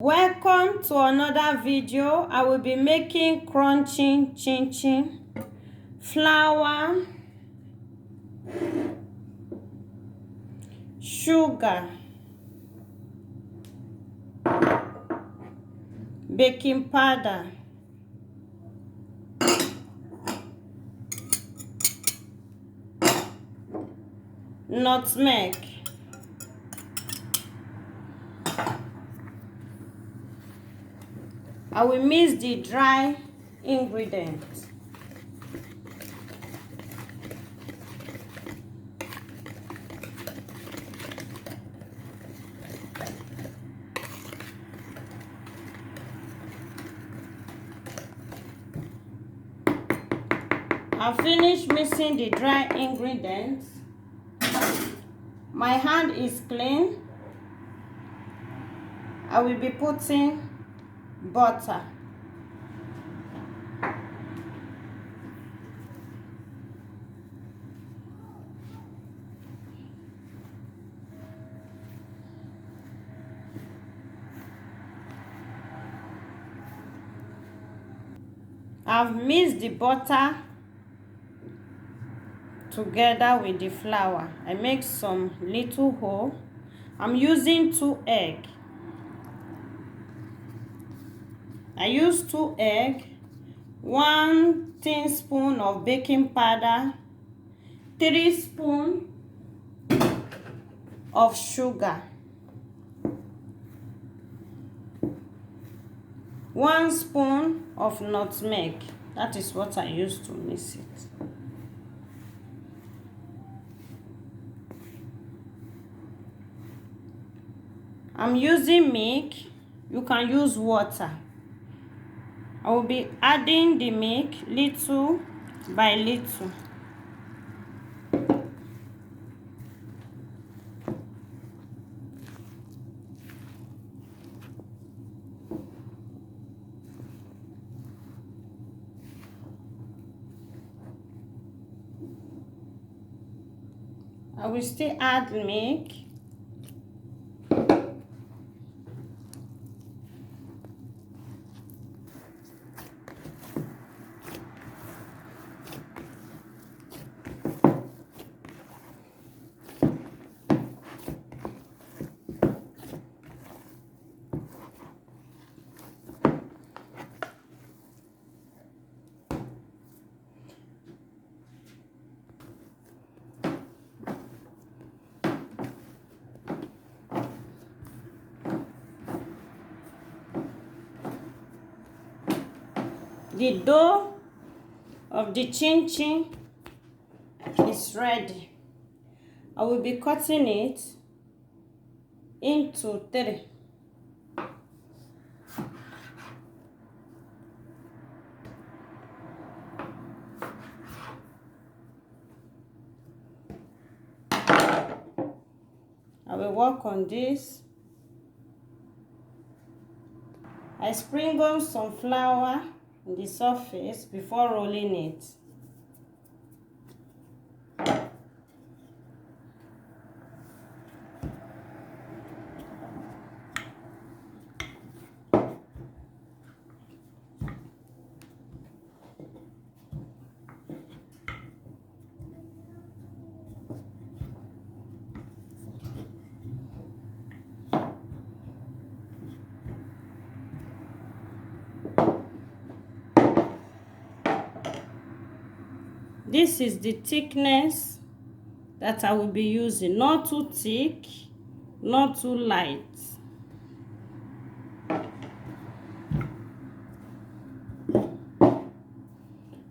Welcome to another video. I will be making crunching chin chin, flour, sugar, baking powder, nutmeg, I will mix the dry ingredients. I finished mixing the dry ingredients. My hand is clean. I will be putting butter. I've mixed the butter together with the flour. I make some little hole. I'm using 2 eggs. I use 2 eggs, 1 teaspoon of baking powder, 3 spoons of sugar, 1 spoon of nutmeg. That is what I use to mix it. I'm using milk. You can use water. I will be adding the milk little by little. I will still add milk. The dough of the chin chin is ready. I will be cutting it into 3. I will work on this. I sprinkle some flour on the surface before rolling it. This is the thickness that I will be using. Not too thick, not too light.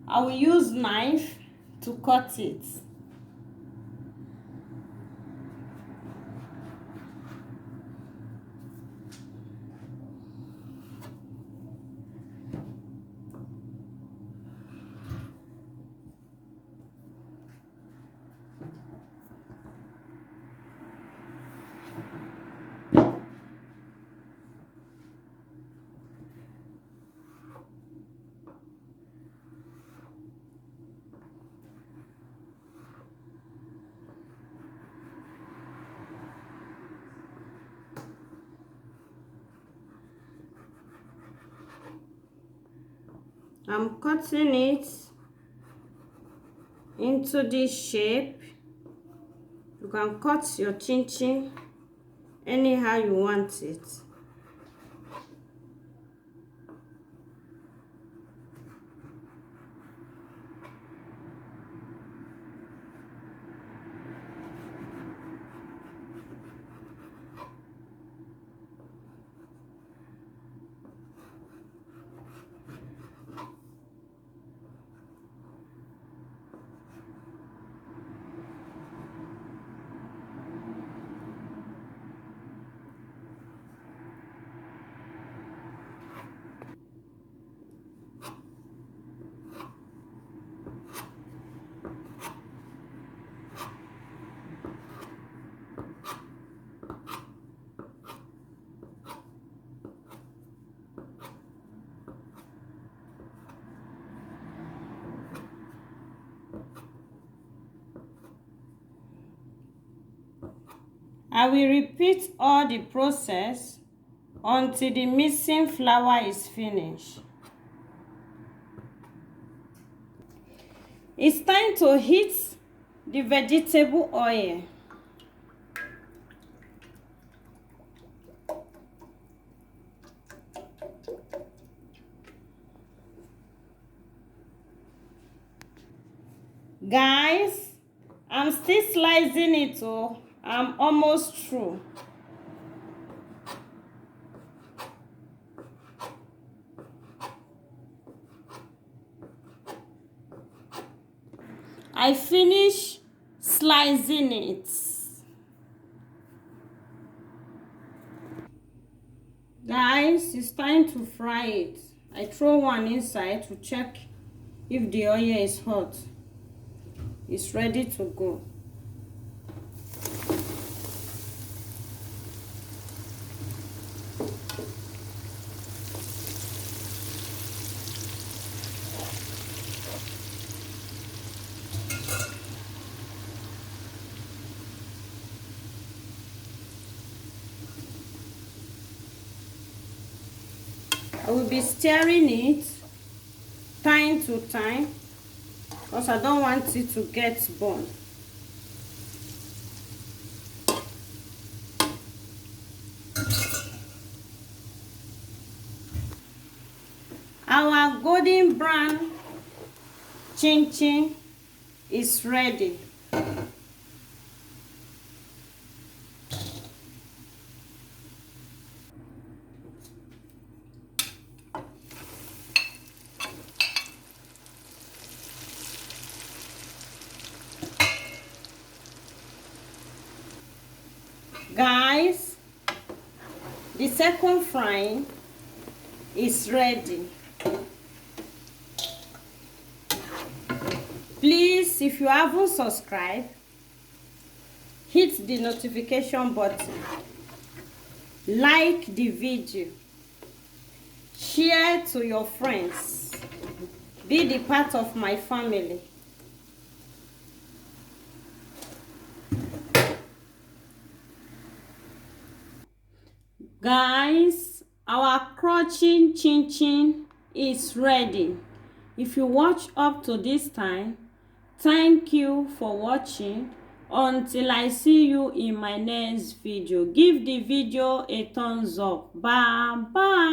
I will use knife to cut it. I'm cutting it into this shape. You can cut your chin anyhow you want it. I will repeat all the process until the missing flour is finished. It's time to heat the vegetable oil. Guys, I'm still slicing it, oh. I'm almost through. I finished slicing it. Guys, it's time to fry it. I throw one inside to check if the oil is hot. It's ready to go. I will be stirring it time to time because I don't want it to get burned. Our golden brown chin is ready. Guys, the second frying is ready. Please, if you haven't subscribed, hit the notification button, like the video, share to your friends, be the part of my family. Guys, our crunchy chin is ready. If you watch up to this time, thank you for watching. Until I see you in my next video, give the video a thumbs up. Bye bye.